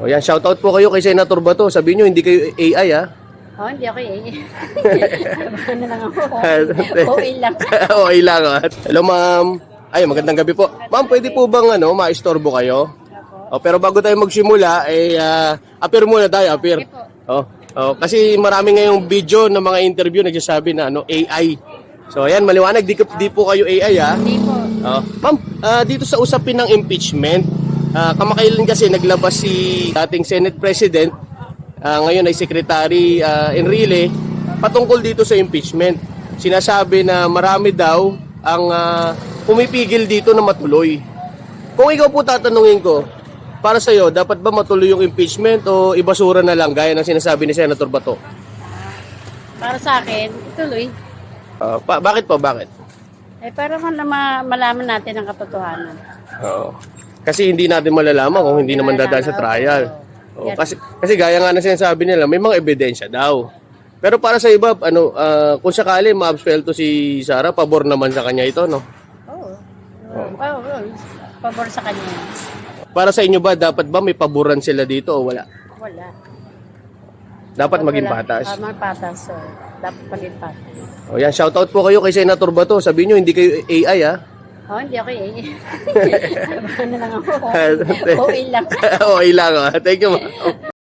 O yan, shoutout po kayo kay Senator Bato. Sabihin nyo, hindi kayo AI ha. Oh, hindi ako eh. Ano lang ako. Okay lang. Okay lang ha. Hello ma'am. Ay, magandang gabi po. Ma'am, pwede po bang maistorbo kayo? O, pero bago tayo magsimula, appear muna tayo, appear. Kasi marami ngayong video ng mga interview nagsasabi na AI. So ayan, maliwanag, di po kayo AI ha. Hindi po. Ma'am, dito sa usapin ng impeachment, kamakailan kasi naglabas si dating Senate President, ngayon ay Secretary Enrile, patungkol dito sa impeachment. Sinasabi na marami daw ang pumipigil dito na matuloy. Kung ikaw po tatanungin ko, para sa iyo, dapat ba matuloy yung impeachment o ibasura na lang gaya ng sinasabi ni Senator Bato? Para sa akin, ituloy. Bakit po? Bakit? Para malaman natin ang katotohanan. Kasi hindi natin malalaman kung hindi naman dadaan sa trial. Kasi gaya nga na sinasabi nila, may mga ebidensya daw. Pero para sa iba, kung sakali maabsuelto si Sara, pabor naman sa kanya ito, no? Oo. Pabor sa kanya. Para sa inyo ba, dapat ba may paboran sila dito o wala? Wala. Dapat maging patas. Maging patas. So, dapat maging patas. O yan, shoutout po kayo kay Senator Bato. Sabihin nyo, hindi kayo AI ha. Oh, hindi ako eh. Ano lang ako. Okay lang. Okay lang ha. Thank you ma'am.